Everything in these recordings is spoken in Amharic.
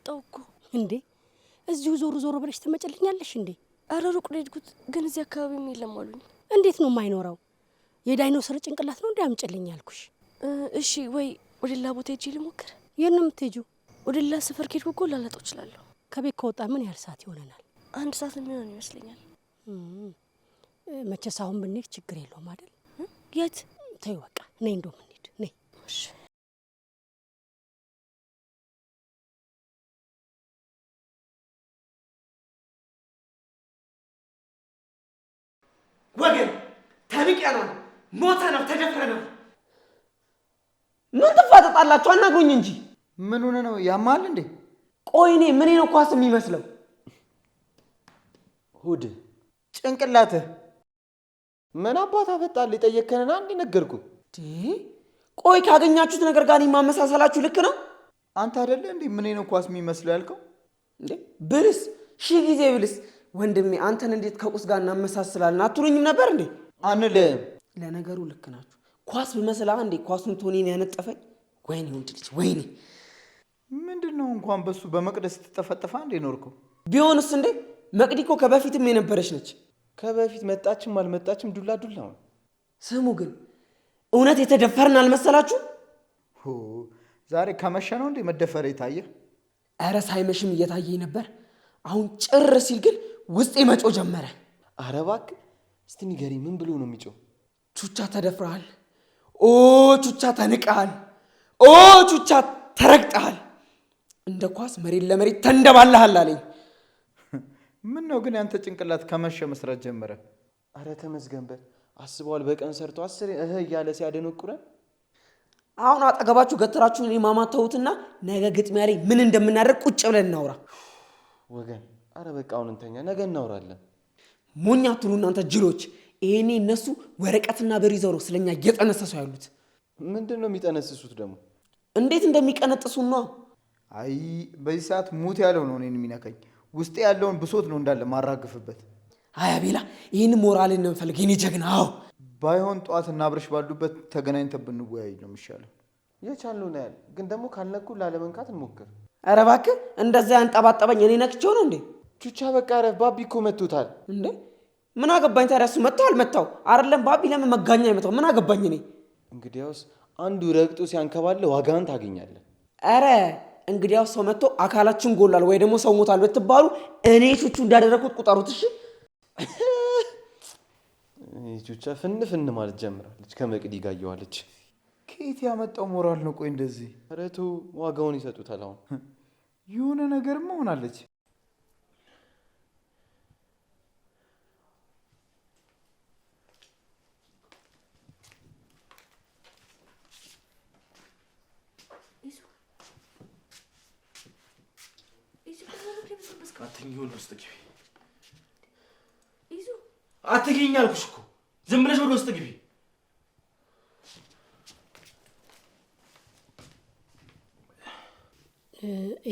መጣውኩ እንዴ እዚሁ ዞር ብለሽ ትመጭልኛለሽ እንዴ? አረ ሩቅ ልሄድኩት ግን እዚህ አካባቢ የለም አሉኝ። እንዴት ነው የማይኖረው? የዳይኖሰር ጭንቅላት ነው እንዳምጭልኝ ያልኩሽ። እሺ ወይ ወደ ሌላ ቦታ ሄጄ ልሞክር። የት ነው የምትሄጂው? ወደ ሌላ ሰፈር ከሄድኩ እኮ ላላጣው እችላለሁ። ከቤት ከወጣ ምን ያህል ሰዓት ይሆነናል? 1 ሰዓት የሚሆን ይመስለኛል። መቼስ አሁን ብንሄድ ችግር የለውም አይደል? የት? ተይው በቃ ነይ እንደውም እንሂድ ነይ። እሺ ወገን ተንቀናል፣ ሞተናል፣ ተደፍረናል። ምን ትፋጠጣላችሁ? አናግሩኝ እንጂ። ምን ሆነ ነው? ያማል እንዴ? ቆይ እኔ ምን ነው ኳስ የሚመስለው? ሁድ ጭንቅላትህ ምን አባታ ፈጣል? የጠየከነና አንዴ ነገርኩ። ቆይ ካገኛችሁት ነገር ጋር ማመሳሰላችሁ ልክ ነው? አንተ አይደለ እንዴ ምን ነው ኳስ የሚመስለው ያልከው? እንዴ ብልስ ሺህ ጊዜ ብልስ ወንድሜ አንተን እንዴት ከቁስ ጋር እናመሳስላለን አትሉኝም ነበር እንዴ? አንልም። ለነገሩ ልክ ናችሁ። ኳስ በመሰላ እንዴ ኳሱን ቶኒን ያነጠፈኝ። ወይኔ ወንድ ልጅ ወይኔ። ምንድነው እንኳን በሱ በመቅደስ ተጠፈጠፈ እንዴ ኖርኩ? ቢሆንስ እንዴ መቅዲኮ ከበፊትም የነበረች ነች። ከበፊት መጣችም አልመጣችም ዱላ ነው። ስሙ ግን እውነት የተደፈርን አልመሰላችሁ? ዛሬ ከመሸ ነው እንዴ መደፈር የታየ? ኧረ ሳይመሽም እየታየኝ ነበር። አሁን ጭር ሲል ግን ውስጤ መጮ ጀመረ። ኧረ እባክህ እስቲ ንገሪ ምን ብሎ ነው የሚጮህ? ቹቻ ተደፍረሃል፣ ኦ ቹቻ ተንቀሃል፣ ኦ ቹቻ ተረግጠሃል፣ እንደ ኳስ መሬት ለመሬት ተንደባለሃል አለኝ። ምን ነው ግን ያንተ ጭንቅላት ከመሸ መስራት ጀመረ? አረ ተመስገን በል። አስበዋል በቀን ሰርቶ 10 እያለ ሲያደነቁረን። አሁን አጠገባችሁ ገትራችሁን እኔ ማማ ተውትና ነገ ግጥሚያ ላይ ምን እንደምናደርግ ቁጭ ብለን እናውራ። ወገን አረ በቃ አሁን እንተኛ፣ ነገ እናውራለን። ሞኛ አትሉ እናንተ ጅሎች። ይሄኔ እነሱ ወረቀትና ብር ይዘው ነው ስለኛ እየጠነሰሱ ያሉት። ምንድነው የሚጠነስሱት ደግሞ? እንዴት እንደሚቀነጥሱ ነው። አይ በዚህ ሰዓት ሙት ያለው ነው እኔን የሚነካኝ። ውስጤ ያለውን ብሶት ነው እንዳለ ማራግፍበት። አይ አቤላ ይሄን ሞራልን ነው የምፈልግ የኔ ጀግና። አዎ ባይሆን ጧትና አብርሽ ባሉበት ተገናኝተን ብንወያይ ነው የሚሻለው። የቻልነው ነው ያለ፣ ግን ደግሞ ካልነኩ ላለመንካት እንሞክር። ኧረ እባክህ እንደዛ ያንጠባጠበኝ እኔ ነክቼው ነው እንዴ? ቹቻ በቃ ኧረ ባቢ እኮ መቶታል እንዴ። ምን አገባኝ ታዲያ? እሱ መታው አልመታው አይደለም ባቢ ለምን መጋኛ ይመታው? ምን አገባኝ እኔ። እንግዲያውስ አንዱ ረግጦ ሲያንከባለ ዋጋን ታገኛለህ። ኧረ እንግዲያውስ ሰው መጥቶ አካላችን ጎላል ወይ ደግሞ ሰው ሞታል ብትባሉ እኔ ቹቹ እንዳደረኩት ቁጠሩት። እሺ ቹቻ ፍን ማለት ጀምራለች። ከመቅዲ ጋር እየዋለች ከየት ያመጣው ሞራል ነው? ቆይ እንደዚህ ረቱ ዋጋውን ይሰጡታል። አሁን የሆነ ነገርማ ሆናለች። አትግኝ አልኩሽ እኮ ዝም ብለሽ ወደ ውስጥ ግቢ።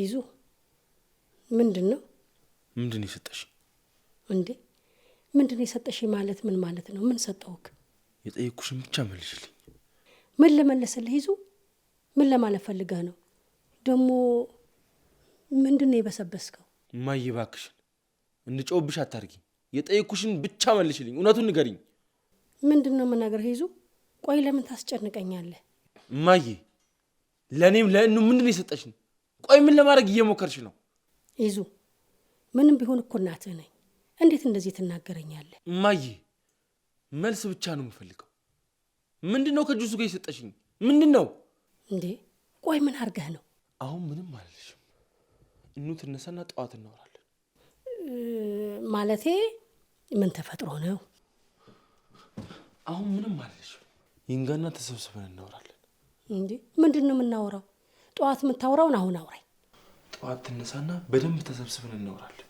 ይዙ ምንድን ነው የሰጠሽ እንዴ? ምንድን ነው የሰጠሽ ማለት ምን ማለት ነው? ምን ሰጠውክ? የጠየቅኩሽን ብቻ መልሽልኝ። ምን ለመለሰልህ? ይዙ ምን ለማለት ፈልገህ ነው ደግሞ? ምንድን ነው የበሰበስከው? እማዬ እባክሽን እንድጮህብሽ አታርጊኝ። የጠየቅኩሽን ብቻ መልሽልኝ። እውነቱን ንገሪኝ። ምንድን ነው የምናገርህ? ይዙ ቆይ ለምን ታስጨንቀኛለህ? እማዬ ለእኔም ለእኑ ምንድን ነው የሰጠሽን? ቆይ ምን ለማድረግ እየሞከርሽ ነው? ይዙ ምንም ቢሆን እኮ እናትህ ነኝ። እንዴት እንደዚህ ትናገረኛለህ? እማዬ መልስ ብቻ ነው የምፈልገው። ምንድን ነው ከጁሱ ጋር የሰጠሽኝ? ምንድን ነው እንዴ? ቆይ ምን አድርገህ ነው? አሁን ምንም አልልሽም። እኑ ትነሳና ጠዋት እናወራለን። ማለቴ ምን ተፈጥሮ ነው? አሁን ምንም አልልሽም። ይንጋና ተሰብስበን እናወራለን። እንዴ ምንድን ነው የምናወራው? ጠዋት የምታወራውን አሁን አውራኝ። ጠዋት ትነሳና በደንብ ተሰብስበን እናወራለን።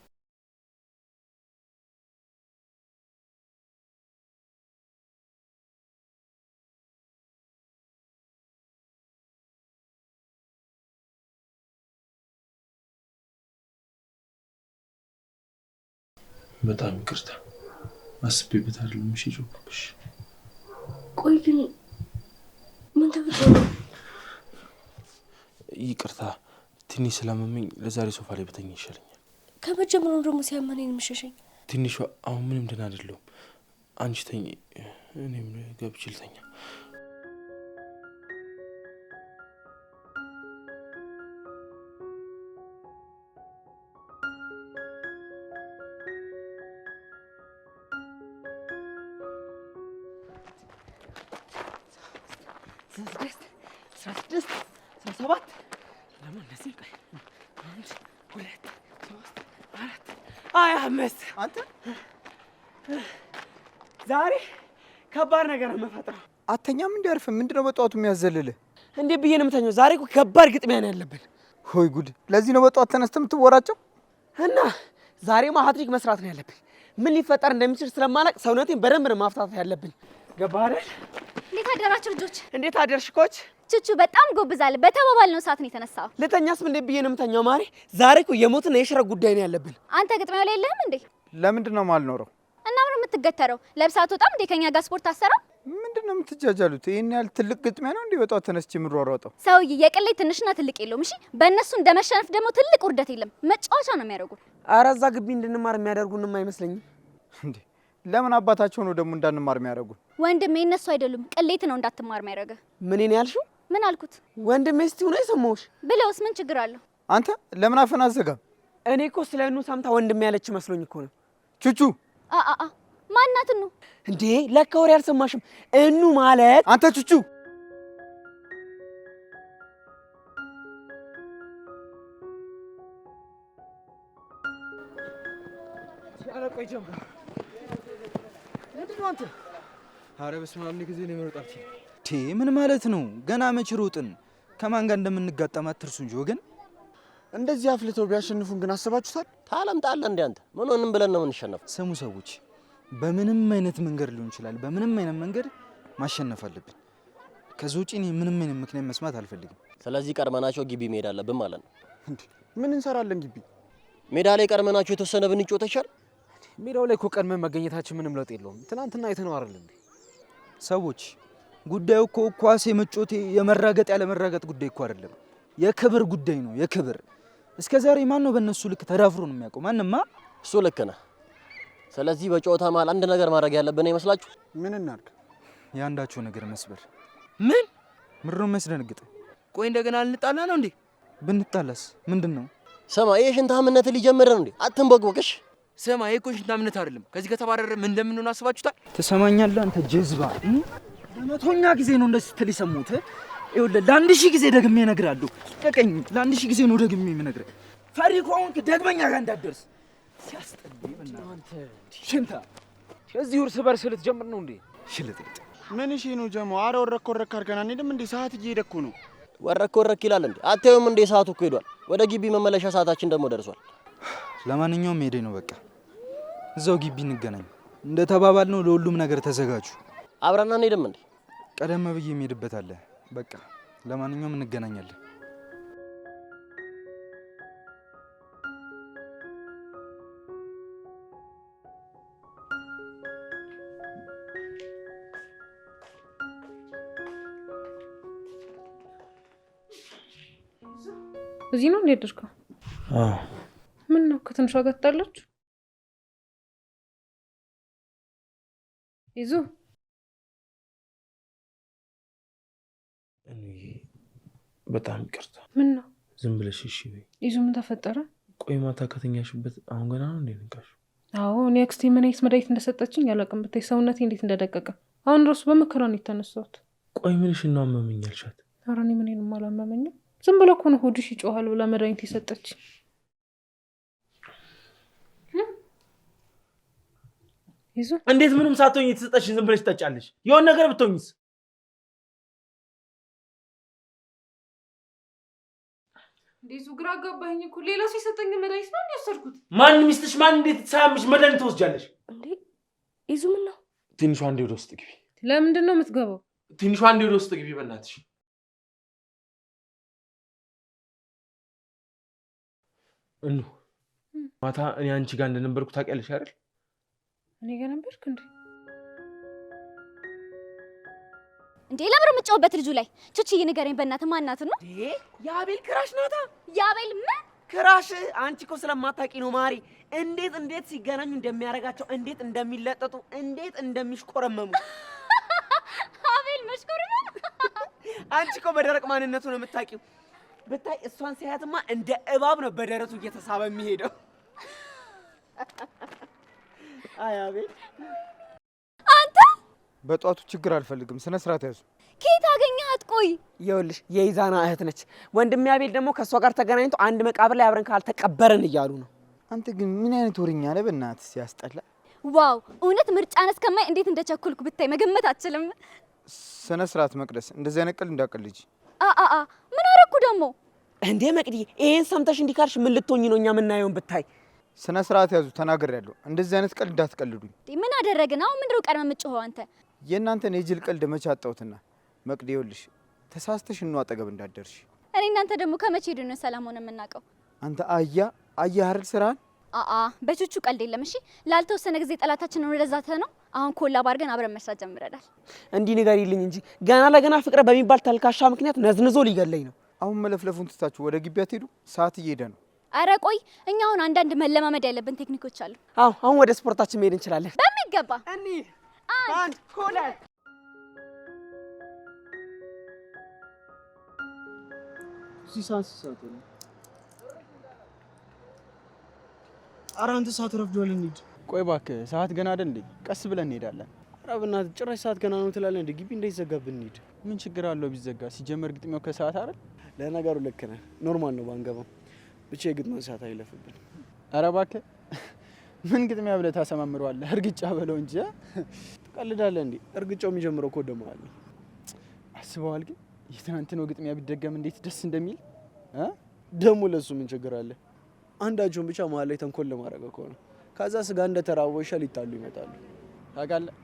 በጣም ይቅርታ አስቤበት አይደለም። እሺ ጆክሽ። ቆይ ግን ምን ተፈጥሮ ነው? ይቅርታ ትንሽ ስላመመኝ ለዛሬ ሶፋ ላይ በተኛ ይሻለኛል። ከመጀመሩ ደግሞ ሲያመነኝ ምሸሸኝ። ትንሿ አሁን ምንም ደህና አይደለሁም። አንቺ ተኝ፣ እኔም ገብቼ ልተኛ። አንተ ዛሬ ከባድ ነገር ነው የምፈጥረው። አተኛም እንዲያርፍ ምንድነው በጠዋቱ የሚያዘልልህ? እንዴ ብዬ ነው የምተኛው? ዛሬ እኮ ከባድ ግጥሚያ ነው ያለብን። ሆይ ጉድ! ለዚህ ነው በጠዋት ተነስተህ የምትወራጨው? እና ዛሬማ ሃትሪክ መስራት ነው ያለብን። ምን ሊፈጠር እንደሚችል ስለማላቅ ሰውነቴን በደንብ ነው ማፍታት ያለብን። ገባህ አይደል? እንዴት አደራችሁ ልጆች? እንዴት አደርሽ ኮች? ቹቹ በጣም ጎብዛለ። በተባባልነው ሰዓት ነው የተነሳው። ልተኛስ ምን ብዬ ነው የምተኛው? ማሬ ዛሬ እኮ የሞትና የሽረት ጉዳይ ነው ያለብን። አንተ ግጥሚያው ላይ የለህም እንዴ? ለምንድን ነው የማልኖረው? እና ምን የምትገተረው? ለብሳት ወጣም እንዴ ከኛ ጋር ስፖርት አሰራ? ምንድን ነው የምትጃጃሉት? ይሄን ያህል ትልቅ ግጥሚያ ነው እንዴ በጠዋት ተነስቼ የምሯሯጠው? ሰውዬ የቅሌት ትንሽና ትልቅ የለውም። እሺ በእነሱ እንደመሸነፍ ደግሞ ትልቅ ውርደት የለም። መጫወቻ ነው የሚያደርጉ። ኧረ እዛ ግቢ እንድንማር የሚያደርጉንም አይመስለኝም። እንዴ ለምን አባታቸው ነው ደግሞ እንዳንማር የሚያደርጉን? ወንድሜ እነሱ አይደሉም፣ ቅሌት ነው እንዳትማር የሚያደርገ። ምን ነው ያልሽው? ምን አልኩት? ወንድሜ እስቲ ሆነ የሰማሁሽ። ብለውስ ምን ችግር አለው? አንተ ለምን አፈን አዘጋም? እኔ እኮ ስለ እኑ ሰምታ ወንድሜ ያለች መስሎኝ እኮ ነው። ቹቹ ማናት ነው እንዴ? ለካ ወሬ አልሰማሽም? እኑ ማለት አንተ ቹቹ ያለቀይ ጀምሮ ምንድነው አንተ? ኧረ በስመ አብ ጊዜ ነው የመረጣች። ምን ማለት ነው? ገና መች ሮጥን? ከማን ጋር እንደምንጋጠም አትርሱ እንጂ ወገን። እንደዚህ አፍልተው ቢያሸንፉን ግን አስባችሁታል? ታለምጣለህ እንዴ አንተ? ምን ሆነን ብለን ነው የምንሸነፈው? ስሙ ሰዎች፣ በምንም አይነት መንገድ ሊሆን ይችላል፣ በምንም አይነት መንገድ ማሸነፍ አለብን። ከዚህ ውጪ እኔ ምንም አይነት ምክንያት መስማት አልፈልግም። ስለዚህ ቀድመናቸው ግቢ መሄድ አለብን ማለት ነው። ምን እንሰራለን ግቢ? ሜዳ ላይ ቀድመናቸው የተወሰነ ብንጮት ይሻል። ሜዳው ላይ እኮ ቀድመን መገኘታችን ምንም ለውጥ የለውም። ትናንትና አይተነው አይደል እንዴ? ሰዎች፣ ጉዳዩ እኮ ኳስ የመጮቴ የመራገጥ ያለ መራገጥ ጉዳይ እኮ አይደለም፣ የክብር ጉዳይ ነው። የክብር እስከዛሬ ማን ነው በእነሱ ልክ ተዳፍሮ ነው የሚያውቀው? ማንማ። እሱ ልክ ነህ። ስለዚህ በጨዋታ መሀል አንድ ነገር ማድረግ ያለብን ይመስላችሁ? ምን እናድርግ? የአንዳቸው ነገር መስበር። ምን ምንድነው የሚያስደነግጥ? ቆይ እንደገና ልንጣላ ነው እንዴ? ብንጣላስ ምንድነው? ስማ፣ ይሄ ሽንታምነት ሊጀምር ነው እንዴ? አትንቦቅቦቅሽ። ስማ፣ ይሄ እኮ ሽንታምነት አይደለም። ከዚህ ከተባረረ ምን እንደምንሆን አስባችሁታል? ትሰማኛለህ አንተ ጀዝባ? ለመቶኛ ጊዜ ነው እንደዚህ ስትል የሰሙት። ይኸውልህ ለ1000 ጊዜ ደግሜ እነግርሃለሁ። ለቀኝ ለ1000 ጊዜ ነው ደግሜ የምነግርህ። ፈሪ ከሆንክ ደግመኛ ጋር እንዳትደርስ። ሲያስጠልኝ አንተ ሽንታ። እዚህ እርስ በርስ ልትጀምር ነው እንዴ? ሽልጥልጥ ምን እሺ ነው ጀሞ? ኧረ ወረክ ወረክ አድርገን አንሄድም እንዴ? ሰዓት እየሄደ እኮ ነው። ወረክ ወረክ ይላል እንዴ? አታዩም እንዴ? ሰዓቱ እኮ ሄዷል። ወደ ግቢ መመለሻ ሰዓታችን ደግሞ ደርሷል። ለማንኛውም ሄዴ ነው በቃ። እዛው ግቢ እንገናኝ። እንደ ተባባልነው ለሁሉም ነገር ተዘጋጁ። አብረን አንሄድም እንዴ? ቀደም ብዬ የምሄድበት አለ። በቃ ለማንኛውም እንገናኛለን። እዚህ ነው እንዴ ድርካ? ምን ነው ከትንሿ ጋር ተጣላችሁ? ይዙ እኔ በጣም ይቅርታ። ምን ነው ዝም ብለሽ እሺ በይ። ይዙ ምን ተፈጠረ? ቆይ ማታ ከተኛሽበት አሁን ገና ነው እንዴ ነቃሽ? አዎ እኔ አክስቴ ምን አይነት መድኃኒት እንደሰጠችኝ አላውቅም። ብታይ ሰውነቴ እንዴት እንደደቀቀ አሁን ራሱ በመከራ ነው የተነሳሁት። ቆይ ምንሽ ነው አመመኝ ያልሻት? ኧረ እኔ ምንም አላመመኝም። ዝም ብሎ እኮ ነው ሆድሽ ይጮሃል ብላ መድኃኒት የሰጠችኝ። ይዙ እንዴት ምንም ሳትሆኝ የተሰጠሽኝ ዝም ብለሽ ትጠጫለሽ? የሆነ ነገር ብትሆኝስ? እንዴዙ ግራ ገባኝ እኮ። ሌላ ሰው የሰጠኝ መድኃኒት ነው እንደወሰድኩት። ማን ሚስትሽ? ማን እንዴት ሳያምሽ መድኃኒት ትወስጃለሽ? እንዴ ይዙ ምን ነው? ትንሿ አንዴ ወደ ውስጥ ግቢ። ለምንድን ነው የምትገባው? ትንሿ አንዴ ወደ ውስጥ ግቢ በእናትሽ። እኑ ማታ እኔ አንቺ ጋር እንደነበርኩ ታውቂያለሽ አይደል? እኔ ጋር ነበርክ እንዴ? እንዴ እንዴ ለምሮ የምትጫወበት ልጁ ላይ ቹቺዬ ንገረኝ በእናትህ ማናት ነው? የአቤል ክራሽ ናታ። የአቤል ምን ክራሽ? አንቺ እኮ ስለማታውቂ ነው ማሪ። እንዴት ሲገናኙ እንደሚያረጋቸው፣ እንዴት እንደሚለጠጡ፣ እንዴት እንደሚሽቆረመሙ። አቤል መሽቆረመም? አንቺ እኮ በደረቅ ማንነቱ ነው የምታውቂው። ብታይ እሷን ሲያያትማ እንደ እባብ ነው በደረቱ እየተሳበ የሚሄደው። አይ አቤል አንተ በጧቱ ችግር አልፈልግም። ስነ ስርዓት ያዙ። ከየት አገኘሃት? ቆይ ይኸውልሽ የኢዛና እህት ነች። ወንድሜ አቤል ደግሞ ከእሷ ጋር ተገናኝቶ አንድ መቃብር ላይ አብረን ካልተቀበረን እያሉ ነው። አንተ ግን ምን አይነት ወሬኛ ነህ? በእናትህ ሲያስጠላ። ዋው እውነት ምርጫን እስከማይ እንዴት እንደቸኩልኩ ብታይ መገመት አትችልም። ስነ ስርዓት መቅደስ፣ እንደዚህ አይነት ቀልድ እንዳቀልጂ። ምን አረኩ ደግሞ? እንዴ መቅዲ ይሄን ሰምተሽ እንዲካልሽ ምን ልትሆኚ ነው? እኛ የምናየውን ብታይ። ስነ ስርዓት ያዙ። ተናግሬያለሁ። እንደዚህ አይነት ቀልድ እንዳትቀልዱኝ። ምን አደረግን? አሁን ምንድነው ቀድመህ የምትጮኸው አንተ? የእናንተን የጅል ቀልድ መቼ አጣሁትና። መቅዲ ይኸውልሽ ተሳስተሽ ነው አጠገብ እንዳትደርሺ። እኔ እናንተ ደግሞ ከመቼ ሄዱ ነው ሰላም ሆነ የምናውቀው? አንተ አያ አይደል ስራን። በቹቹ ቀልድ የለም። እሺ ላልተወሰነ ጊዜ ጠላታችንን ወደዛ ነው። አሁን ኮላብ አድርገን አብረን መስራት ጀምረናል። እንዲህ ንገሪልኝ እንጂ ገና ለገና ፍቅረ በሚባል ተልካሻ ምክንያት ነዝንዞ ሊገለኝ ነው። አሁን መለፍለፉን ትታችሁ ወደ ግቢ አትሄዱ? ሰዓት እየሄደ ነው። አረ ቆይ እኛ አሁን አንዳንድ መለማመድ ያለብን ቴክኒኮች አሉ። አሁን ወደ ስፖርታችን መሄድ እንችላለን። በሚገባ አንድ ሁለት ሲሳት ነው። ኧረ አንተ ሰዓት ረፍዷል፣ እንሂድ። ቆይ እባክህ ሰዓት ገና አይደል እንዴ? ቀስ ብለን እንሄዳለን። ኧረ በእናትህ ጭራሽ ሰዓት ገና ነው ትላለህ እንዴ? ግቢ እንዳይዘጋብን እንሂድ። ምን ችግር አለው ቢዘጋ? ሲጀመር ግጥሚያው ከሰዓት አይደል? ለነገሩ ልክ ነህ፣ ኖርማል ነው ባንገባም። ብቻ የግጥሚያው ሰዓት አይለፍብን። ኧረ እባክህ ምን ግጥሚያ ብለህ ታሰማምረዋለህ? እርግጫ በለው እንጂ ትቀልዳለህ እንዴ? እርግጫው የሚጀምረው እኮ ደሞ አለ። አስበዋል ግን የትናንትናው ግጥሚያ ቢደገም እንዴት ደስ እንደሚል ደግሞ ለሱ ምን ችግር አለ? አንዳቸውን ብቻ መሀል ላይ ተንኮል ለማድረግ እኮ ነው። ከዛ ስጋ እንደተራወሻ ሊጣሉ ይመጣሉ። ታውቃለህ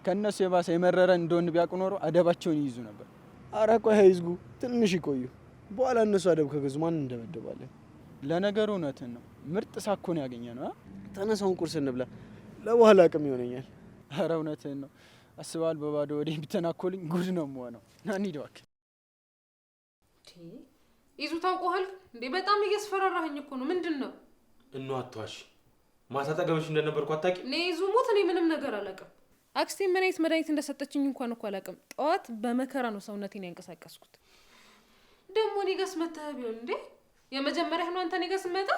ከእነሱ የባሰ የመረረ እንደሆን ቢያውቁ ኖሮ አደባቸውን ይይዙ ነበር። አረ ቆይ አይዝጉ፣ ትንሽ ይቆዩ። በኋላ እነሱ አደብ ከገዙ ማን እንደበደባለን። ለነገሩ እውነትን ነው። ምርጥ ሳኮን ያገኘ ነው። ተነሳውን ቁርስ እንብላ፣ ለበኋላ አቅም ይሆነኛል። አረ እውነትን ነው። አስበዋል በባዶ ወደ ቢተናኮልኝ ጉድ ነው የምሆነው። ና እንሂድ እባክህ። ይዙ ታውቀዋል እንዴ? በጣም እያስፈራራኸኝ እኮ ነው። ምንድን ነው? አትዋሽ። ማታ አጠገብሽ እንደነበርኩ አታውቂም? እኔ ይዙ ሙት፣ እኔ ምንም ነገር አላውቅም። አክስቴ ምን አይነት መድኃኒት እንደሰጠችኝ እንኳን እኮ አላውቅም። ጠዋት በመከራ ነው ሰውነቴን ያንቀሳቀስኩት። ደግሞ እኔ ጋር ስመጣህ ቢሆን እንዴ? የመጀመሪያ ነው አንተ እኔ ጋር ስመጣ?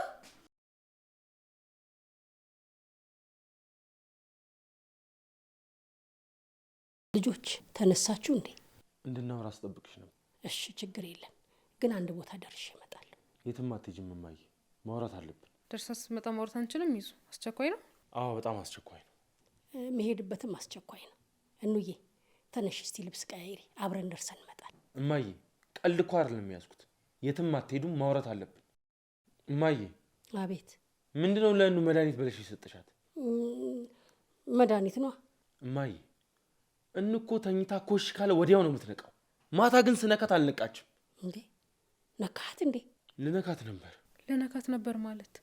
ልጆች ተነሳችሁ እንዴ? እንድናወራ አስጠብቅሽ ነው። እሺ ችግር የለም፣ ግን አንድ ቦታ ደርሼ እመጣለሁ። የትም አትሄጂም እማዬ፣ ማውራት አለብን። ደርሰህ ስትመጣ ማውራት አንችልም? ይዙ አስቸኳይ ነው። አዎ በጣም አስቸኳይ ነው። መሄድበትም አስቸኳይ ነው። እንዬ ተነሽ እስቲ ልብስ ቀያይሪ፣ አብረን ደርሰን እንመጣለን። እማዬ ቀልድ እኮ አይደለም ያዝኩት። የትም አትሄዱም፣ ማውራት አለብን። እማዬ። አቤት። ምንድነው ለእኑ መድኃኒት ብለሽ የሰጠሻት? መድኃኒት ነው እማዬ። እንኮ ተኝታ ኮሽ ካለ ወዲያው ነው የምትነቃው። ማታ ግን ስነካት አልነቃችም። እንዴ ነካት እንዴ? ልነካት ነበር። ልነካት ነበር ማለት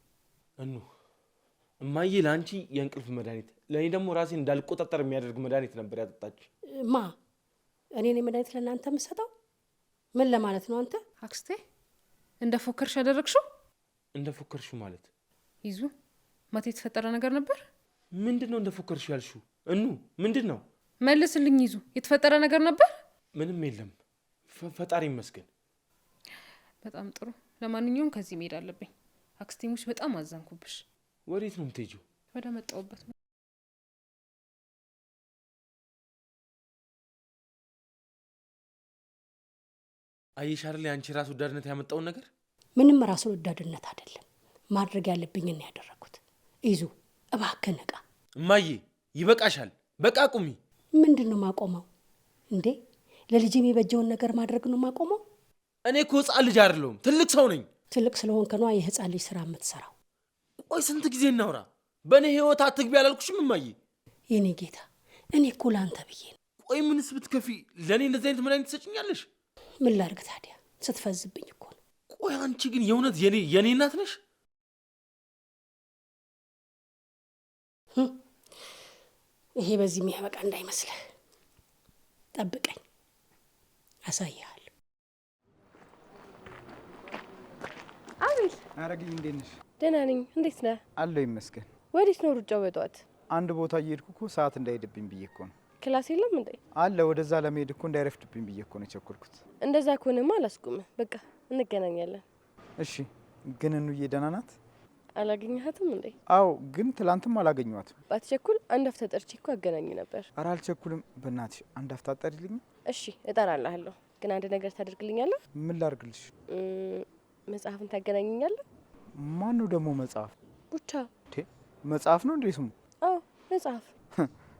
እማዬ ለአንቺ የእንቅልፍ መድኃኒት፣ ለእኔ ደግሞ ራሴን እንዳልቆጣጠር የሚያደርግ መድኃኒት ነበር ያጠጣች። እኔ ነኝ መድኃኒት ለእናንተ የምሰጠው? ምን ለማለት ነው አንተ? አክስቴ እንደ ፎከርሽ ያደረግሽው? እንደ ፎከርሽው ማለት? ይዙ ማታ የተፈጠረ ነገር ነበር። ምንድን ነው እንደ ፎከርሽው ያልሽው? ምንድን ነው? መልስልኝ ይዙ። የተፈጠረ ነገር ነበር? ምንም የለም ፈጣሪ ይመስገን። በጣም ጥሩ። ለማንኛውም ከዚህ መሄድ አለብኝ። አክስቴሞች በጣም አዘንኩብሽ። ወዴት ነው የምትሄጂው? ወደ መጣሁበት። አየሽ አይደል የአንቺ ራስ ወዳድነት ያመጣውን ነገር። ምንም ራስ ወዳድነት አይደለም፣ ማድረግ ያለብኝን ነው ያደረኩት። ይዙ እባክህ ንቃ። እማዬ ይበቃሻል፣ በቃ ቁሚ። ምንድን ነው ማቆመው እንዴ? ለልጅ የሚበጀውን ነገር ማድረግ ነው ማቆመው? እኔ እኮ ህፃን ልጅ አይደለሁም፣ ትልቅ ሰው ነኝ። ትልቅ ስለሆንክ ነዋ የህፃን ልጅ ስራ የምትሰራው። ቆይ ስንት ጊዜ እናውራ? በእኔ ህይወት አትግቢ አላልኩሽም እማዬ? የኔ ጌታ እኔ እኮ ለአንተ ብዬ ነው። ቆይ ምንስ ብትከፊ ለእኔ እንደዚህ አይነት መድኃኒት ትሰጭኛለሽ? ምን ላድርግ ታዲያ? ስትፈዝብኝ እኮ ነው። ቆይ አንቺ ግን የእውነት የኔ እናት ነሽ? ይሄ በዚህ የሚያበቃ እንዳይመስልህ፣ ጠብቀኝ። አሳያለሁ። አቤል። አረግኝ፣ እንዴት ነሽ? ደህና ነኝ። እንዴት ነህ? አለሁ ይመስገን። ወዴት ነው ሩጫው በጠዋት? አንድ ቦታ እየሄድኩ እኮ ሰዓት እንዳይሄድብኝ ብዬ እኮ ነው። ክላስ የለም እንዴ? አለ፣ ወደዛ ለመሄድ እኮ እንዳይረፍድብኝ ብዬ እኮ ነው የቸኮልኩት። እንደዛ ከሆነማ አላስቆምም። በቃ እንገናኛለን። እሺ። ግን እኑዬ ደህና ናት? አላገኘሃትም እንዴ? አዎ፣ ግን ትላንትም አላገኘኋትም። ባትቸኩል አንድ አፍታ ጠርቼ እኮ አገናኝ ነበር። ኧረ አልቸኩልም። በእናትሽ አንድ አፍታ ጠሪልኝ። እሺ እጠራልሃለሁ። ግን አንድ ነገር ታደርግልኛለህ? ምን ላድርግልሽ? መጽሐፍን ታገናኘኛለህ? ማን ነው ደግሞ መጽሐፍ? ቡቻ። መጽሐፍ ነው እንዴ ስሙ? አዎ መጽሐፍ።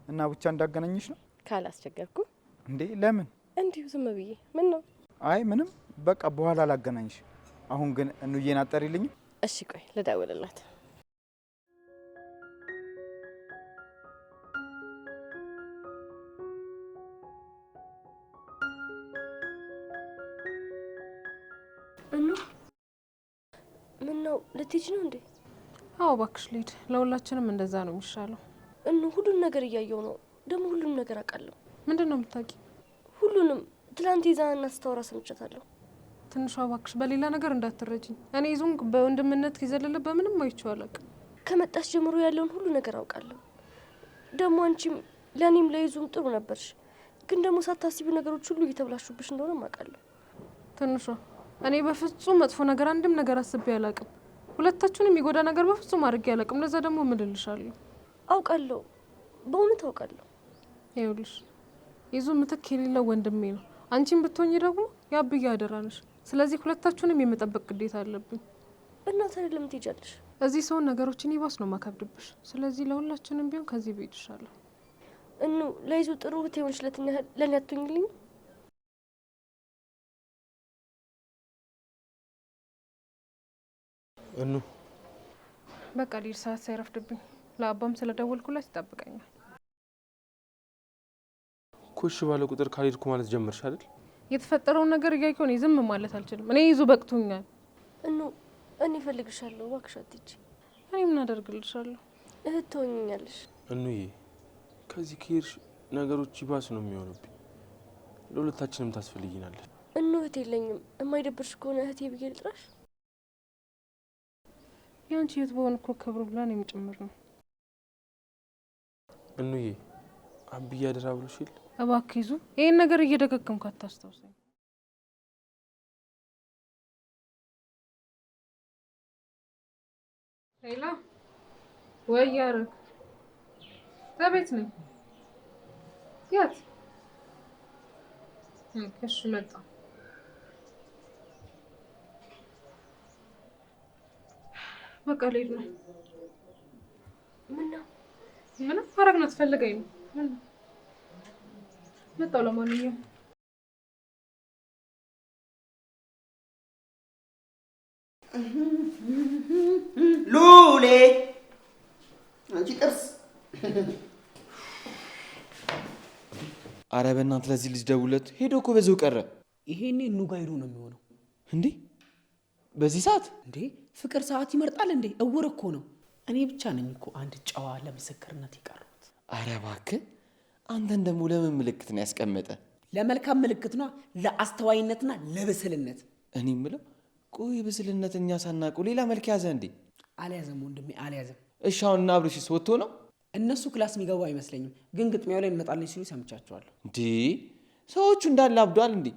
እና ቡቻ እንዳገናኘሽ ነው? ካላስቸገርኩ እንዴ? ለምን? እንዲሁ ዝም ብዬ። ምን ነው? አይ ምንም፣ በቃ በኋላ ላገናኝሽ። አሁን ግን እኑዬን አጠሪልኝ። እሺ ቆይ ልደውልላት። ምን ነው ልትሄጂ ነው እንዴ? አዎ እባክሽ ልሂድ። ለሁላችንም እንደዛ ነው የሚሻለው። ሁሉን ነገር እያየው ነው። ደግሞ ሁሉንም ነገር አውቃለሁ። ምንድን ነው የምታውቂ? ሁሉንም። ትላንት ይዛና ስታወራ ሰምቻታለሁ። ትንሿ እባክሽ በሌላ ነገር እንዳትረጅኝ። እኔ ይዙን በወንድምነት የዘለለ በምንም አይቼው አላውቅም። ከመጣሽ ጀምሮ ያለውን ሁሉ ነገር አውቃለሁ። ደግሞ አንቺም ለእኔም ለይዙም ጥሩ ነበርሽ። ግን ደግሞ ሳታስቢው ነገሮች ሁሉ እየተብላሹብሽ እንደሆነ አውቃለሁ። ትንሿ እኔ በፍጹም መጥፎ ነገር አንድም ነገር አስቤ አላውቅም። ሁለታችሁንም የሚጎዳ ነገር በፍጹም አድርጌ አላውቅም። ለዛ ደግሞ ምን እልሻለሁ? አውቃለሁ፣ በእውነት አውቃለሁ። ይኸውልሽ ይዙ ምትክ የሌለው ወንድሜ ነው። አንቺም ብትሆኚ ደግሞ ያብዬ አደራ ነሽ። ስለዚህ ሁለታችሁንም የመጠበቅ ግዴታ አለብኝ። እና ታዲያ ለምን ትሄጃለሽ? እዚህ ሰውን ነገሮችን ይባስ ነው ማከብድብሽ። ስለዚህ ለሁላችንም ቢሆን ከዚህ ቤት ይሻላል። ለይዙ ጥሩ እህት የሆንሽለትን ያህል ለእኔ አትሆኝልኝ? በቃ ልሂድ፣ ሰዓት ሳይረፍድብኝ። ለአባም ስለደወልኩላት ይጠብቀኛል። ኩሽ ባለ ቁጥር ካልሄድኩ ማለት ጀመርሽ አይደል? የተፈጠረውን ነገር እያየሁ እኔ ዝም ማለት አልችልም። እኔ ይዙ በቅቶኛል። እኔ እፈልግሻለሁ፣ እባክሽ አትሂጂ። እኔ ምን አደርግልሻለሁ? እህት ትሆኝኛለሽ። እኑዬ ከዚህ ከሄድሽ ነገሮች ይባስ ነው የሚሆኑብኝ። ለሁለታችንም ታስፈልጊናለሽ። እህት የለኝም። የማይደብርሽ ከሆነ እህቴ ብዬ ልጥራሽ? ያንቺ የት በሆን እኮ ክብሩ ብላን የሚጨምር ነው። እኑዬ አብዬ አደራ ብሎሽ የለ? እባክህ ይዙ ይሄን ነገር እየደጋገምኩ አታስታውሰኝ። ሌላ ወይ ያረግ ተቤት ነኝ። የት? እሺ መጣ። በቃ ልሄድ ነው። ምነው? ምንም አረግና ትፈልገኝ ነው? መጣሁ። ለማንኛውም ሉሌ አንቺ ጥርስ። አረ በእናትህ ለዚህ ልጅ ደውለት። ሄዶ እኮ በዚሁ ቀረ። ይሄኔ ኑጋ ሄዶ ነው የሚሆነው። እንዴ በዚህ ሰዓት? እንዴ ፍቅር ሰዓት ይመርጣል እንዴ? እውር እኮ ነው። እኔ ብቻ ነኝ እኮ አንድ ጨዋ ለምስክርነት የቀሩት። አረ እባክህ አንተን ደግሞ ለምን ምልክት ነው ያስቀመጠ? ለመልካም ምልክት ነው፣ ለአስተዋይነትና ለብስልነት። እኔ የምለው ቆይ ብስልነት እኛ ሳናውቀው ሌላ መልክ ያዘ እንዴ? አልያዘም ወንድሜ አልያዘም። እሺ አሁን እና አብርሽስ ወጥቶ ነው? እነሱ ክላስ የሚገቡ አይመስለኝም፣ ግን ግጥሚያው ላይ እንመጣለን ሲሉ ሰምቻቸዋለሁ። እንዴ ሰዎቹ እንዳለ አብዷል እንዴ?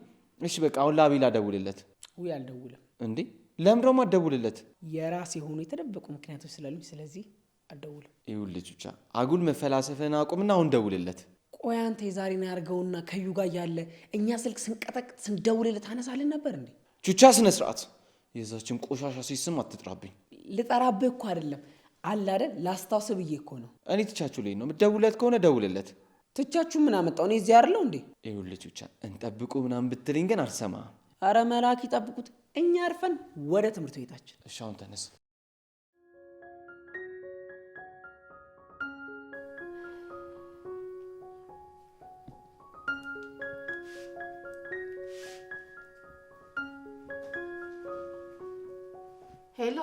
እሺ በቃ አሁን ለአቤል አደውልለት። ውይ አልደውልም። እንዴ ለምን ደግሞ አትደውልለት? የራስ የሆኑ የተደበቁ ምክንያቶች ስላሉኝ፣ ስለዚህ አልደውልም። ይኸውልህ ብቻ አጉል መፈላሰፍን አቁምና አሁን ደውልለት። ቆይ አንተ የዛሬን ያርገውና ከዩ ጋር ያለ እኛ ስልክ ስንቀጠቅጥ ስንደውልለት አነሳልን ነበር እንዴ? ቹቻ ስነ ስርዓት። የዛችን ቆሻሻ ሲስም አትጥራብኝ። ልጠራብህ እኮ አይደለም አለ አይደል? ላስታውስ ብዬ እኮ ነው። እኔ ትቻችሁ ላይ ነው የምትደውልለት ከሆነ ደውልለት። ትቻችሁ ምን አመጣው? እኔ እዚህ አይደለሁ እንዴ? ይኸውልህ ብቻ እንጠብቁ ምናምን ብትለኝ ግን አልሰማህም። አረ መላክ ይጠብቁት፣ እኛ አርፈን ወደ ትምህርት ቤታችን። እሺ አሁን ተነስ። ሄሎ፣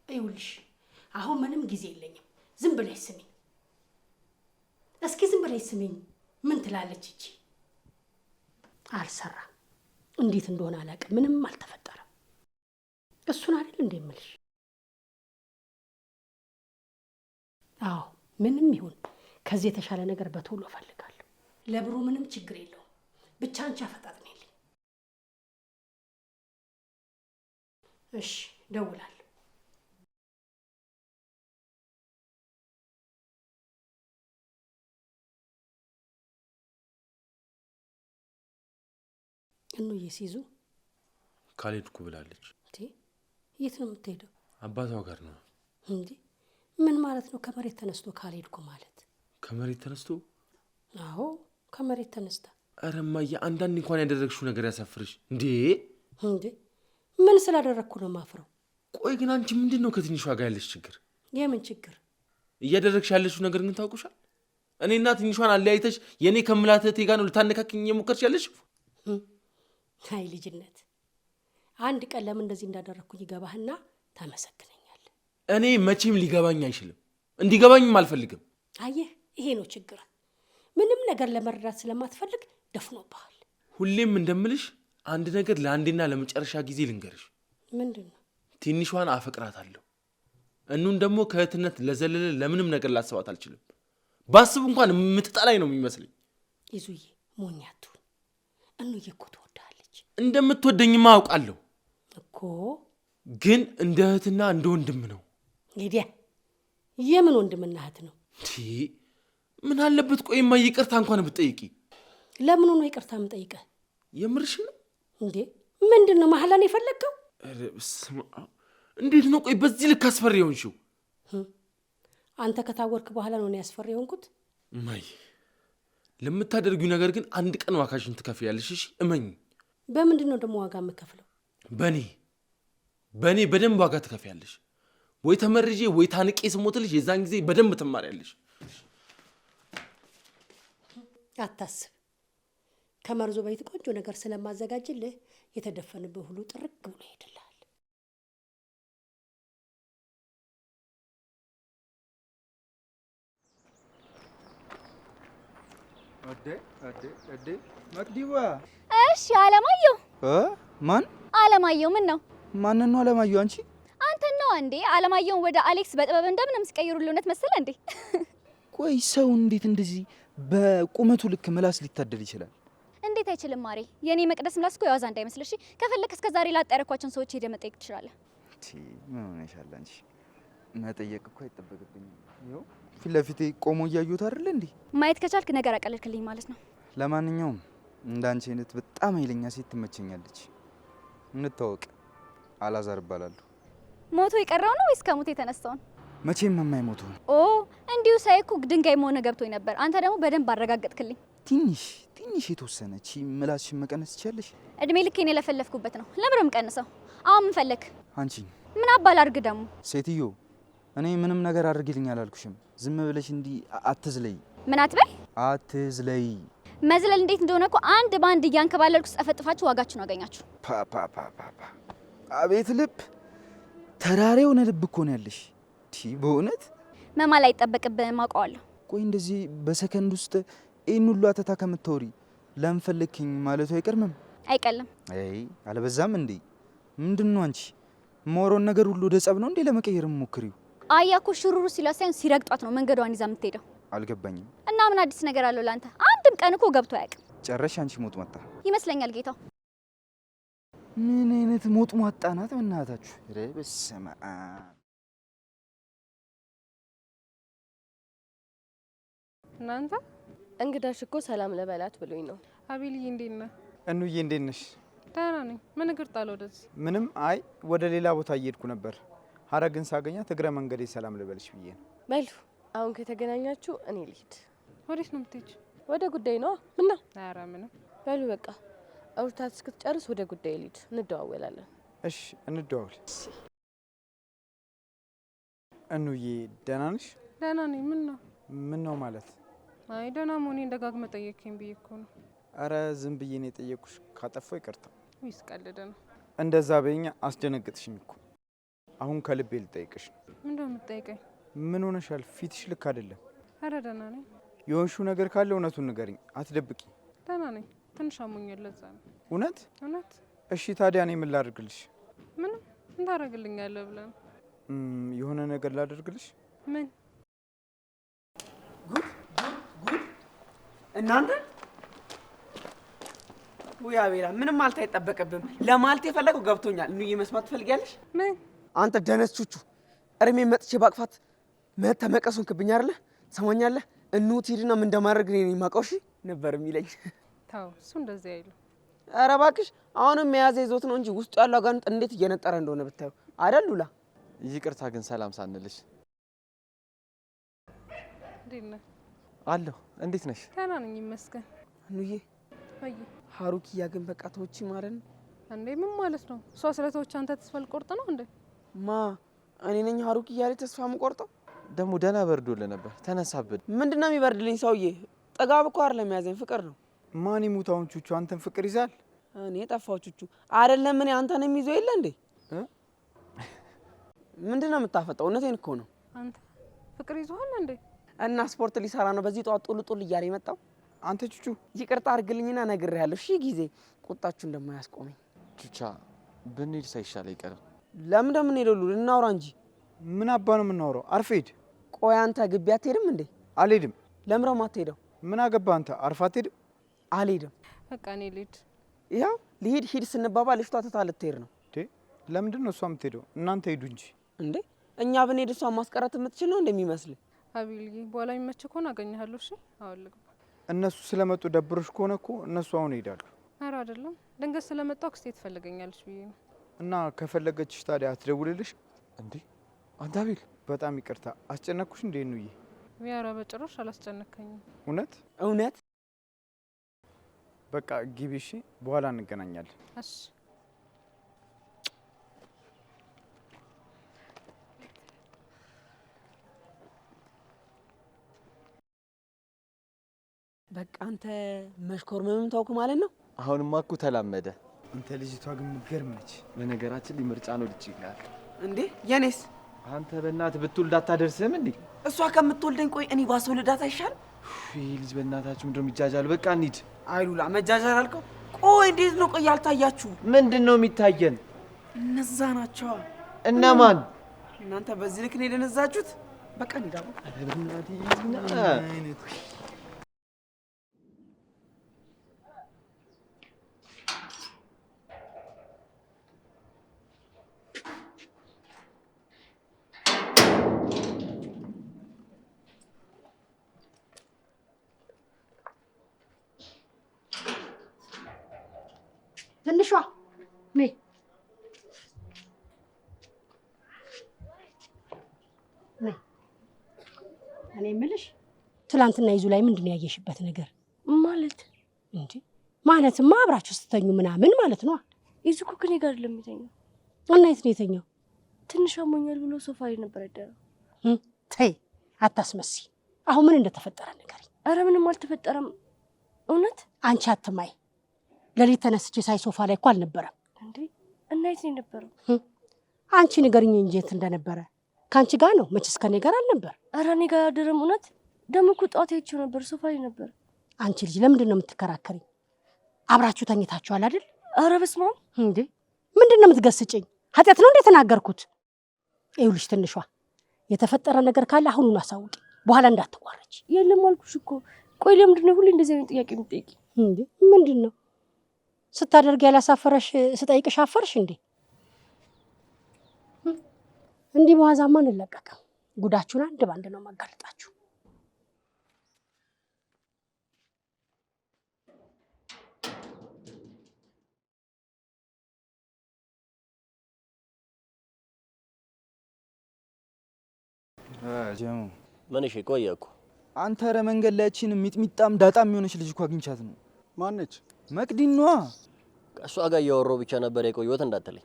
ይኸውልሽ አሁን ምንም ጊዜ የለኝም። ዝም ብለሽ ስሚኝ እስኪ፣ ዝም ብለሽ ስሚኝ። ምን ትላለች እቺ? አልሰራም። እንዴት እንደሆነ አላውቅም። ምንም አልተፈጠረም። እሱን አይደል እንደ የምልሽ? አዎ ምንም ይሁን ከዚህ የተሻለ ነገር በቶሎ እፈልጋለሁ። ለብሩ ምንም ችግር የለውም። ብቻ አንቺ አፈጣጥኔልኝ። እሺ ደውላለሁ። እኑዬ ሲይዙ ካልሄድኩ ብላለች። የት ነው የምትሄደው? አባቷ ጋር ነው። እንዴ ምን ማለት ነው? ከመሬት ተነስቶ ካልሄድኩ ማለት? ከመሬት ተነስቶ? አዎ ከመሬት ተነስታ። ኧረ እማዬ አንዳንድ እንኳን ያደረግሽው ነገር ያሳፍርሽ እንዴ! እንዴ ምን ስላደረግኩ ነው ማፍረው? ቆይ ግን አንቺ ምንድን ነው ከትንሿ ጋር ያለሽ ችግር? የምን ችግር? እያደረግሽ ያለሽው ነገር ግን ታውቁሻል። እኔና ትንሿን አለያይተሽ የእኔ ከምላት እህቴ ጋር ነው ልታነካክኝ እየሞከርሽ ያለሽው። አይ ልጅነት፣ አንድ ቀን ለምን እንደዚህ እንዳደረግኩኝ ይገባህና ታመሰግነኛለህ። እኔ መቼም ሊገባኝ አይችልም፣ እንዲገባኝም አልፈልግም። አየህ ይሄ ነው ችግር። ምንም ነገር ለመረዳት ስለማትፈልግ ደፍኖብሃል። ሁሌም እንደምልሽ አንድ ነገር ለአንዴና ለመጨረሻ ጊዜ ልንገርሽ። ምንድን ነው? ትንሿን አፈቅራታለሁ። እኑን ደግሞ ከእህትነት ለዘለለ ለምንም ነገር ላስባት አልችልም። ባስብ እንኳን የምትጠላኝ ነው የሚመስለኝ። ይዙዬ ሞኝ አትሁን። እኑዬ እኮ ትወድሃለች። እንደምትወደኝማ አውቃለሁ እኮ፣ ግን እንደ እህትና እንደ ወንድም ነው። ሄዲያ የምን ወንድምና እህት ነው? ምን አለበት? ቆይማ ይቅርታ እንኳን ብትጠይቂ። ለምኑ ነው ይቅርታ የምጠይቀህ? የምርሽ ነው እንዴ? ምንድን ነው መሐላን የፈለግከው? እንዴት ነው? ቆይ በዚህ ልክ አስፈሪ የሆንሽው? አንተ ከታወርክ በኋላ ነው ያስፈሪ የሆንኩት። ማይ ለምታደርጊው ነገር ግን አንድ ቀን ዋካሽን ትከፍያለሽ። እሺ እመኝ። በምንድን ነው ደግሞ ዋጋ የምከፍለው? በእኔ በደንብ ዋጋ ትከፍያለሽ። ወይ ተመርጄ ወይ ታንቄ ስሞትልሽ የዛን ጊዜ በደንብ ትማሪያለሽ። አታስብ። ከመርዞ ቤት ቆንጆ ነገር ስለማዘጋጅልህ የተደፈንብህ ሁሉ ጥርቅ ብሎ ይሄድልሃል። መቅዲዋ። እሺ አለማየሁ። ማን? አለማየሁ። ምን ነው? ማንን ነው አለማየሁ? አንቺ? አንተን ነው እንዴ? አለማየሁን ወደ አሌክስ በጥበብ እንደምንም ሲቀይሩልህ እውነት መሰለ እንዴ? ቆይ ሰው እንዴት እንደዚህ በቁመቱ ልክ ምላስ ሊታደል ይችላል? እንዴት አይችልም ማሬ? የኔ መቅደስ ምላስ እኮ የዋዛ እንዳይመስልሽ። ከፈለክ እስከ ዛሬ ላጣረኳቸውን ሰዎች ሄደህ መጠየቅ ትችላለህ። ምን ሆነሻል አንቺ? መጠየቅ እኮ አይጠበቅብኝም። ይኸው ፊት ለፊቴ ቆሞ እያዩት አይደል እንዴ? ማየት ከቻልክ ነገር አቀለልክልኝ ማለት ነው። ለማንኛውም እንዳንቺ አይነት በጣም ኃይለኛ ሴት ትመቸኛለች። እንተዋወቅ። አላዛር እባላለሁ። ሞቶ የቀረው ነው ወይስ ከሞት የተነሳውን? መቼም የማይሞቱ። ኦ እንዲሁ ሳይኩ ድንጋይ መሆነ ገብቶኝ ነበር። አንተ ደግሞ በደንብ አረጋገጥክልኝ። ትንሽ የተወሰነች ምላስሽን መቀነስ ትችያለሽ? እድሜ ልኬን የለፈለፍኩበት ነው። ለምን የምቀንሰው? አሁን ምን ፈለክ? አንቺ ምን አባል አድርግ ደግሞ? ሴትዮ እኔ ምንም ነገር አድርጊልኝ አላልኩሽም። ዝም ብለሽ እንዲህ አትዝለይ። ምን አትበይ? አትዝለይ። መዝለል እንዴት እንደሆነ እኮ አንድ ባንድ እያንከባለልኩ ስጠፈጥፋችሁ ዋጋችሁን አገኛችሁ። አቤት ልብ! ተራራ የሆነ ልብ እኮ ነው ያለሽ። በእውነት መማል አይጠበቅብህም፣ አውቀዋለሁ። ቆይ እንደዚህ በሰከንድ ውስጥ ይህን ሁሉ አተታ ከምታወሪ ለምን ፈለግኝ ማለቱ አይቀርምም? አይቀልም። አይ አልበዛም እንዴ? ምንድን ነው አንቺ ሞሮን ነገር ሁሉ ወደ ጸብ ነው እንዴ ለመቀየር ሞክሪው? አያ እኮ ሽሩሩ ሲሏት ሳይሆን ሲረግጧት ነው መንገዷን ይዛ የምትሄደው። አልገባኝም። እና ምን አዲስ ነገር አለው ላንተ? አንድም ቀን እኮ ገብቶ አያውቅም። ጨረሽ አንቺ ሞት መጣ ይመስለኛል ጌታው። ምን አይነት ሞት ማጣናት እናታችሁ! ኧረ በስመ አብ! እናንተ እንግዳሽ እኮ ሰላም ለበላት ብሎኝ ነው። አቤልዬ እንዴት ነህ? እኑዬ እንዴት ነሽ? ደህና ነኝ። ምን እግር ጣለ ወደዚህ? ምንም። አይ ወደ ሌላ ቦታ እየሄድኩ ነበር። ሀረግን ሳገኛት እግረ መንገዴ ሰላም ልበልሽ ብዬ ነው። በሉ አሁን ከተገናኛችሁ እኔ ልሂድ። ወዴት ነው የምትሄጂው? ወደ ጉዳይ ነው። ምና? ኧረ ምንም። በሉ በቃ አውርታት እስክትጨርስ ወደ ጉዳይ ልሂድ። እንደዋወላለን። እሺ እንደዋወል። እኑዬ ደህና ነሽ? ደህና ነኝ። ምን ነው? ምን ነው ማለት? አይ ደህና መሆኔን ደጋግመህ ጠየቅከኝ ብዬ እኮ ነው። አረ ዝም ብዬ ነው የጠየቅኩሽ። ካጠፋው ይቅርታ። ወይስ ቀልድ ነው? እንደዛ በኛ አስደነግጥሽኝ እኮ። አሁን ከልቤ ልጠይቅሽ ነው። ምንድን ነው የምትጠይቀኝ? ምን ሆነሻል? ፊትሽ ልክ አይደለም። አረ ደህና ነኝ። የሆንሽው ነገር ካለ እውነቱን ንገሪኝ፣ አትደብቂ። ደህና ነኝ። ትንሽ አሞኛል፣ ለዛ ነው። እውነት? እውነት። እሺ ታዲያ እኔ ምን ላድርግልሽ? ምንም እንታረግልኛለህ ብለን የሆነ ነገር ላደርግልሽ? ምን? ጉድ እናንተ! ውይ አቤላ፣ ምንም ማለት አይጠበቅብም። ለማለት የፈለገው ገብቶኛል። እኑዬ መስማት ትፈልጊያለሽ? ምን? አንተ ደነስ ቹቹ፣ እርሜ መጥቼ ባቅፋት ተመቀሱን ክብኝ አይደለ? ትሰማኛለህ? እኑ ትሂድና ምን እንደማድረግ እኔ የማውቀው እሺ ነበር የሚለኝ። ታው እሱ እንደዚህ አይሉ። ኧረ እባክሽ፣ አሁንም የያዘ ይዞት ነው እንጂ ውስጡ ያለው አጋንንት እንዴት እየነጠረ እንደሆነ ብታዩ አይደል? ሉላ፣ ይቅርታ ግን ሰላም ሳንልሽ። እንዴት ነህ? አለሁ። እንዴት ነሽ? ደህና ነኝ ይመስገን። እኑዬ፣ አይ ሀሩኪያ ግን በቃ ተወቺ ማለት ነው እንዴ? ምን ማለት ነው? እሷ ስለተወች አንተ ተስፋ ልቆርጥ ነው እንዴ? ማ እኔ ነኝ ሀሩኪያ ላይ ተስፋ የምቆርጠው? ደግሞ ደህና በርዶልህ ነበር፣ ተነሳብን። ምንድን ነው የሚበርድልኝ? ሰውዬ ጥጋብ እኮ አይደለም ያዘኝ፣ ፍቅር ነው። ማን ይሙት አሁን ቹቹ አንተን ፍቅር ይዛል? እኔ ጠፋው ቹቹ አይደለም። እኔ አንተንም ይዞ የለ እንዴ? ምንድን ነው የምታፈጠው? እውነቴን እኮ ነው። አንተ ፍቅር ይዞሃል እንዴ? እና ስፖርት ሊሰራ ነው በዚህ ጠዋት ጡል ጡል እያለ የመጣው። አንተ ቹቹ ይቅርታ አድርግልኝና ነግሬሃለሁ ሺህ ጊዜ፣ ቁጣችሁ እንደማያስቆመኝ። ቹቻ ብንሄድ ሳይሻል አይቀርም። ለምን እንደምንሄደው ሉል እናውራ እንጂ። ምን አባ ነው የምናወራው? አርፈህ ሂድ። ቆይ አንተ ግቢ አትሄድም እንዴ? አልሄድም። ለምን ነው የማትሄደው? ምን አገባህ አንተ? አርፈህ አትሄድም? አልሄድም። በቃ እኔ ልሂድ። ይኸው ልሂድ ሂድ ስንባባል ልጅቷ ትታ ልትሄድ ነው። ለምንድን ነው እሷ የምትሄደው? እናንተ ሂዱ እንጂ። እንዴ እኛ ብንሄድ እሷ ማስቀረት የምትችል ነው እንደሚመስል? አቢልዬ፣ በኋላ የሚመች ከሆነ አገኘሃለሁ። እሺ አሁን ልግባ። እነሱ ስለመጡ ደብሮሽ ከሆነ እኮ እነሱ አሁን ይሄዳሉ። ኧረ አይደለም፣ ድንገት ስለመጣሁ አክስቴ ትፈልገኛለች ብዬ ነው። እና ከፈለገችሽ ታዲያ አትደውልልሽ እንዴ? አንተ አቤል፣ በጣም ይቅርታ አስጨነቅኩሽ እንዴ? ኑዬ፣ ኧረ በጭራሽ አላስጨነከኝም። እውነት? በቃ ግቢ እሺ፣ በኋላ እንገናኛለን። እሺ። በቃ አንተ መሽኮርመምም ተውኩ ማለት ነው? አሁንማ እኮ ተላመደ። አንተ ልጅቷ ግን ምትገርም ነች። በነገራችን ላይ ምርጫ ነው ልጅ ይላል እንዴ? የኔስ? አንተ በእናትህ ብትወልድ አታደርስህም እንዴ? እሷ ከምትወልደኝ ቆይ እኔ ባስወልዳት አይሻልም? ይህ ልጅ በእናታችሁ ምንድነው የሚጃጃሉ? በቃ እንሂድ። አይሉላ መጃጃል አልከው? ቆይ እንዴት ነው? ቆይ ያልታያችሁ ምንድን ነው የሚታየን? እነዛ ናቸዋ። እነማን? እናንተ በዚህ ልክ ነው የደነዛችሁት? በቃ እንሂድ። ትንሿ ነይ። እኔ የምልሽ ትላንትና ይዙ ላይ ምንድን ነው ያየሽበት ነገር? ማለት እንዴ? ማለትማ አብራችሁ ስትተኙ ምናምን ማለት ነው። ይዙ እኮ ከኔ ጋር አይደለም የሚተኛው። እና የት ነው የተኛው? ትንሽ አሞኛል ብሎ ሶፋ ላይ ነበር ያደረው። ተይ አታስመሲ። አሁን ምን እንደተፈጠረ ነገር? አረ ምንም አልተፈጠረም። እውነት አንቺ አትማይ። ለሊት ተነስቼ ሳይ ሶፋ ላይ እኮ አልነበረም። እንዴ? እና የት ነው የነበረው? አንቺ ንገሪኝ እንጂ የት እንደነበረ። ከአንቺ ጋር ነው መቼስ ከኔ ጋር አልነበር። አረ እኔ ጋር አደረም። እውነት ደግሞ እኮ ጠዋት አይቼው ነበር፣ ሶፋ ላይ ነበር። አንቺ ልጅ ለምንድን ነው የምትከራከሪኝ? አብራችሁ ተኝታችኋል አይደል? አረ በስመ አብ! እንዴ ምንድን ነው የምትገስጭኝ? ኃጢአት ነው እንዴ የተናገርኩት? ይኸውልሽ ትንሿ፣ የተፈጠረ ነገር ካለ አሁኑን አሳውቂ፣ በኋላ እንዳትቋረች። የለም አልኩሽ እኮ። ቆይ ለምንድን ነው ሁሌ እንደዚህ አይነት ጥያቄ የምትጠይቂ? እንዴ ምንድን ነው ስታደርግ ያላሳፈረሽ? ስጠይቅሽ አፈርሽ እንዴ? እንዲህ በዋዛማ አንለቀቅም። ጉዳችሁን አንድ ባንድ ነው ማጋለጣችሁ። ጀሙ ምን? እሺ ቆየ እኮ አንተ ኧረ መንገድ ላይ እቺን ሚጥሚጣም ዳጣም የሆነች ልጅ እኮ አግኝቻት ነው። ማነች? መቅዲኗ። ከእሷ ጋር እያወራሁ ብቻ ነበር የቆየሁት እንዳትለኝ።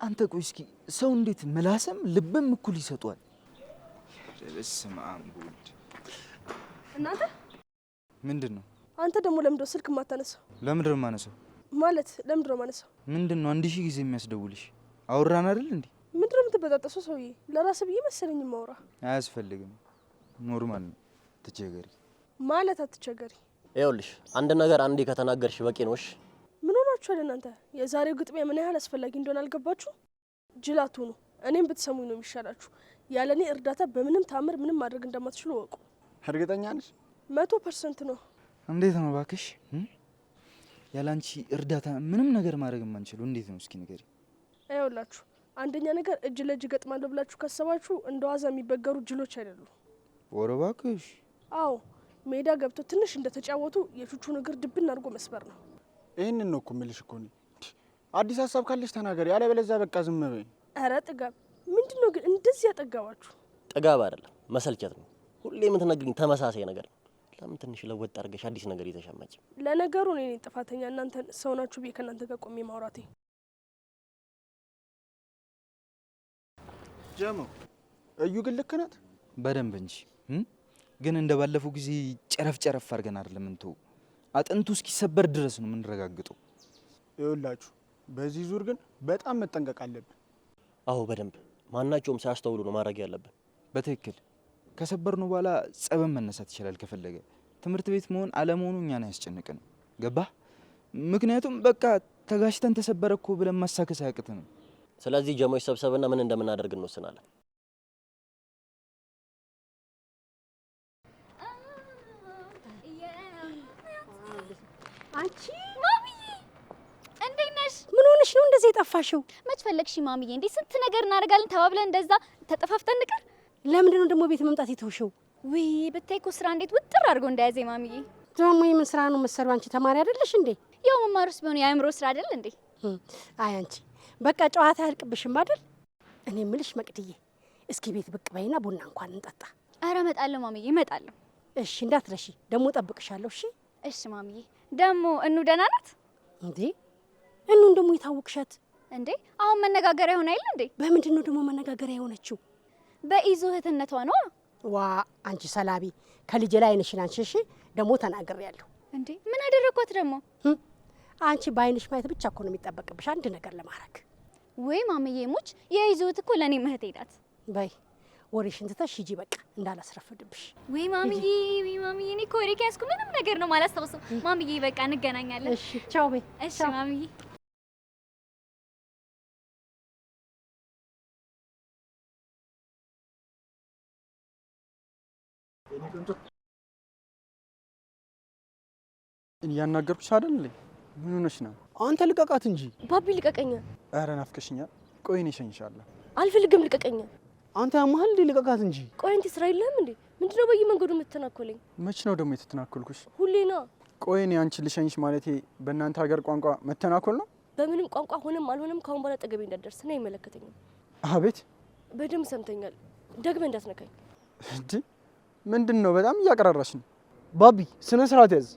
አንተ ቆይ እስኪ ሰው እንዴት ምላስም ልብም እኩል ይሰጧል? በስመ አብ ወልድ። እናንተ ምንድን ነው? አንተ ደግሞ ለምንድነው ስልክ የማታነሳው? ለምንድን ነው የማነሳው? ማለት ለምንድነው የማነሳው? ምንድን ነው 1000 ጊዜ የሚያስደውልሽ? አወራን አይደል እንዴ? ምንድነው የምትበጣጠሰው? ሰውዬ ለራስህ ብዬ መሰለኝ ማውራ። አያስፈልግም፣ ኖርማል ነው። አትቸገሪ ማለት አትቸገሪ። ይኸውልሽ አንድ ነገር አንዴ ከተናገርሽ በቂ ነውሽ። ምን ሆናችኋል እናንተ? የዛሬው ግጥሚያ ምን ያህል አስፈላጊ እንደሆነ አልገባችሁ? ጅላት ሁኑ። እኔም ብትሰሙኝ ነው የሚሻላችሁ። ያለኔ እርዳታ በምንም ታምር ምንም ማድረግ እንደማትችሉ ወቁ። እርግጠኛ ነሽ? 100% ነው። እንዴት ነው እባክሽ? ያላንቺ እርዳታ ምንም ነገር ማድረግ የማንችለው እንዴት ነው? እስኪ ንገሪ። አይውላችሁ አንደኛ ነገር እጅ ለእጅ ገጥማለሁ ብላችሁ ካሰባችሁ እንደ ዋዛ የሚበገሩ ጅሎች አይደሉም። ኧረ እባክሽ። አዎ ሜዳ ገብቶ ትንሽ እንደተጫወቱ የቹቹን እግር ድብን አድርጎ መስበር ነው። ይህንን ነው እኮ የምልሽ እኮ እኔ። አዲስ ሀሳብ ካለሽ ተናገሪ፣ ያለበለዚያ በቃ ዝም በይ። ኧረ ጥጋብ ምንድን ነው ግን እንደዚህ ያጠጋባችሁ? ጥጋብ አይደለም መሰልቸት ነው። ሁሌ የምትነግሪኝ ተመሳሳይ ነገር ነው። ለምን ትንሽ ለወጥ አድርገሽ አዲስ ነገር የተሸመጭ? ለነገሩ እኔ ነኝ ጥፋተኛ። እናንተ ሰው ናችሁ ብዬ ከእናንተ ጋር ቆሜ ማውራቴ። ጀሞ እዩ ግን ልክ ናት በደንብ እንጂ ግን እንደ ባለፈው ጊዜ ጨረፍ ጨረፍ አድርገን አይደለም እንተው፣ አጥንቱ እስኪሰበር ድረስ ነው የምንረጋግጠው። ይኸውላችሁ በዚህ ዙር ግን በጣም መጠንቀቅ አለብን። አዎ በደንብ ማናቸውም ሳያስተውሉ ነው ማድረግ ያለብን። በትክክል ከሰበርነው በኋላ ጸበን መነሳት ይችላል ከፈለገ። ትምህርት ቤት መሆን አለመሆኑ እኛን አያስጨንቅንም። ገባ? ምክንያቱም በቃ ተጋሽተን ተሰበረ እኮ ብለን ማሳከስ አያቅተንም። ስለዚህ ጀሞች ሰብሰብና ምን እንደምናደርግ እንወስናለን። አንቺ ማሚዬ እንዴት ነሽ? ምን ሆነሽ ነው እንደዚህ የጠፋሽው? መች ፈለግሽ ማሚዬ? እንዴ ስንት ነገር እናደርጋለን ተባብለን እንደዛ ተጠፋፍተን ንቀር። ለምንድን ነው ደግሞ ቤት መምጣት የተውሽው? ውይ ብታይ እኮ ስራ እንዴት ውጥር አድርጎ እንደያዘ ማሚዬ። ደግሞ የምን ስራ ነው መሰሉ? አንቺ ተማሪ አይደለሽ እንዴ? ያው መማሩስ ቢሆን የአእምሮ ስራ አይደል እንዴ? አይ አንቺ በቃ ጨዋታ ያልቅብሽም አይደል? እኔ ምልሽ መቅድዬ፣ እስኪ ቤት ብቅ በይና ቡና እንኳን እንጠጣ። አረ እመጣለሁ ማሚዬ እመጣለሁ። እሺ እንዳትረሺ፣ ደግሞ ጠብቅሻለሁ። እሺ እሺ ማሚዬ። ደግሞ እኑ ደህና ናት እንዴ? እኑን ደግሞ የታወቅሻት እንዴ? አሁን መነጋገሪያ ሆነ አይደል እንዴ? በምንድን ነው ደግሞ መነጋገሪያ የሆነችው? በኢዙ እህትነቷ ነው። ዋ አንቺ ሰላቢ፣ ከልጄ ላይ አይንሽን አንቺ። እሺ ደግሞ ተናግሬያለሁ። እንዴ ምን አደረኳት ደግሞ? አንቺ በአይንሽ ማየት ብቻ እኮ ነው የሚጠበቅብሽ አንድ ነገር ለማድረግ። ወይ ማሚዬ ሙች፣ የኢዙ እህት እኮ ለእኔ እህቴ ናት። በይ ወሬሽን ትተሽ ሂጂ በቃ እንዳላስረፍድብሽ። ወይ ማሚዬ፣ ወይ ማሚዬ፣ እኔ እኮ ወሬ ከያዝኩ ምንም ነገር ነው ማላስታውሰው። ማሚዬ በቃ እንገናኛለን። እሺ ቻው በይ። እሺ ማሚዬ። እያናገርኩሽ አይደል እንዴ? ምን ሆነሽ ነው? አንተ ልቀቃት እንጂ። ባቢ ልቀቀኛ። ኧረ ናፍቀሽኛል። ቆይ እኔ እሸኝሻለሁ። አልፈልግም፣ ልቀቀኛ። አንተ ያመሃል እንዴ? ልቀቃት እንጂ። ቆይ አንተ ስራ የለህም እንዴ? ምንድነው በየመንገዱ የምትተናኮለኝ? መች ነው ደግሞ የተተናኮልኩሽ? ሁሌ ነው። ቆይ እኔ አንቺን ልሸኝሽ ማለቴ በእናንተ ሀገር ቋንቋ መተናኮል ነው? በምንም ቋንቋ ሆነም አልሆነም ካሁን በኋላ ጠገቤ እንዳትደርስ ነው። አይመለከተኝም። አቤት። በደንብ ሰምተኛል። ደግመህ እንዳትነካኝ። እንዴ ምንድን ነው? በጣም እያቀራራሽ ነው። ባቢ ስነ ስርዓት ያዝ።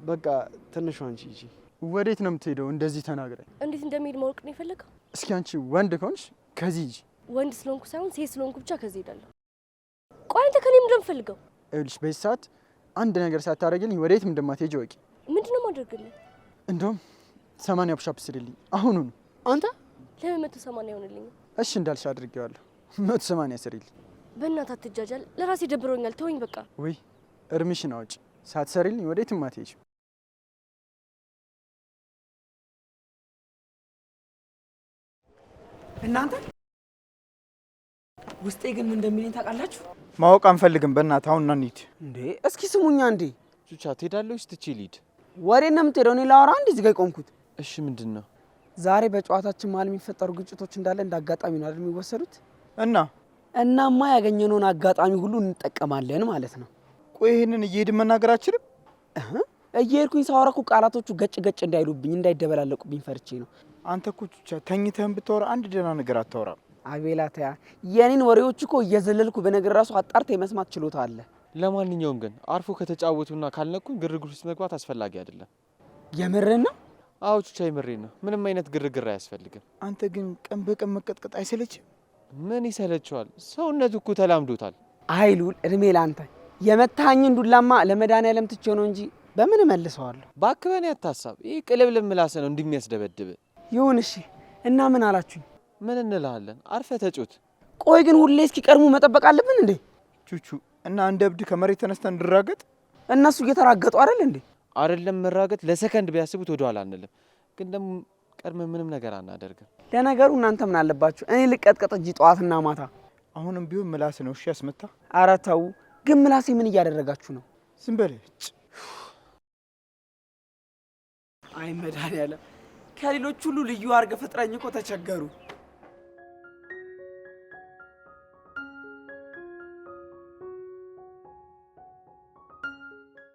በቃ ትንሿ አንቺ ሂጂ። ወዴት ነው የምትሄደው? እንደዚህ ተናግረኝ። እንዴት እንደሚሄድ ማወቅ ነው የፈለገው? እስኪ አንቺ ወንድ ከሆንሽ ከዚህ ሂጂ። ወንድ ስለሆንኩ ሳይሆን ሴት ስለሆንኩ ብቻ ከዚህ ሄዳለሁ። ቆይ አንተ ከኔ ምንድን ነው የምትፈልገው? ይኸውልሽ በዚህ ሰዓት አንድ ነገር ሳታደርግልኝ ወዴትም እንደማትሄጂ ወቂ። ምንድን ነው የማደርግልህ? እንደውም 80 ፑሽ አፕ ስሪልኝ አሁኑኑ። አንተ ለምን 180 ይሆንልኝ? እሺ እንዳልሽ አድርጌዋለሁ። 180 ስሪልኝ። በእናትህ አትጃጃል። ለራሴ ደብሮኛል። ተወኝ በቃ። ወይ እርምሽን አውጪ። ሳትሰሪልኝ ወዴትም አትሄጂም። እናንተ ውስጤ ግን ምን እንደሚለኝ ታውቃላችሁ? ማወቅ አንፈልግም። በእናትህ አሁን ና እንሂድ። እንዴ እስኪ ስሙኛ እንዴ። ቹቻ ትሄዳለች ትቼ ልሂድ? ወሬ ነው የምትሄደው? እኔ ላወራ እንዴ እዚህ ጋር የቆምኩት። እሺ ምንድን ነው? ዛሬ በጨዋታችን መሀል የሚፈጠሩ ግጭቶች እንዳለ እንደ አጋጣሚ ነው አይደል የሚወሰዱት? እናማ ያገኘነውን አጋጣሚ ሁሉ እንጠቀማለን ማለት ነው። ቆይ ይሄንን እየሄድን መናገር አችልም? እየሄድኩኝ ሳወራ እኮ ቃላቶቹ ገጭ ገጭ እንዳይሉብኝ እንዳይደበላለቁብኝ ፈርቼ ነው። አንተ እኮ ቹቻ ተኝተህን ብታወራ አንድ ደህና ነገር አታወራም። አቤላታያ የኔን ወሬዎች እኮ እየዘለልኩ በነገር ራሱ አጣርተ የመስማት ችሎታ አለ። ለማንኛውም ግን አርፎ ከተጫወቱና ካልነኩኝ ግርግር ውስጥ መግባት አስፈላጊ አይደለም። የምርህን ነው? አዎ ቹቻ የምሬን ነው። ምንም አይነት ግርግር አያስፈልግም። አንተ ግን ቀን በቀን መቀጥቀጥ አይሰለችም? ምን ይሰለችዋል? ሰውነቱ እኮ ተላምዶታል። አይሉል እድሜ ላንተ። የመታኸኝን ዱላማ ለመድኃኒዓለም ትቼው ነው እንጂ በምን እመልሰዋለሁ? እባክህ በእኔ አታሳብ። ይህ ቅልብልም ምላስ ነው እንደሚያስደበድብ። ይሁን እሺ። እና ምን አላችሁኝ? ምን እንልሃለን? አርፈ ተጮት። ቆይ ግን ሁሌ እስኪ ቀድሞ መጠበቅ አለብን እንዴ? ቹቹ እና እንደ እብድ ከመሬት ተነስተን እንድራገጥ? እነሱ እየተራገጡ አይደል እንዴ? አይደለም መራገጥ፣ ለሰከንድ ቢያስቡት ወደኋላ አንልም። ግን ደግሞ ቀድመን ምንም ነገር አናደርግም። ለነገሩ እናንተ ምን አለባችሁ? እኔ ልቀጥቀጥ እንጂ ጠዋትና ማታ። አሁንም ቢሆን ምላስ ነው እሺ ያስመታ። ኧረ ተው ግን ምላሴ ምን እያደረጋችሁ ነው? ዝም በል። አይ መድኃኒዓለም ከሌሎች ሁሉ ልዩ አድርገህ ፈጥረኝ እኮ ተቸገሩ።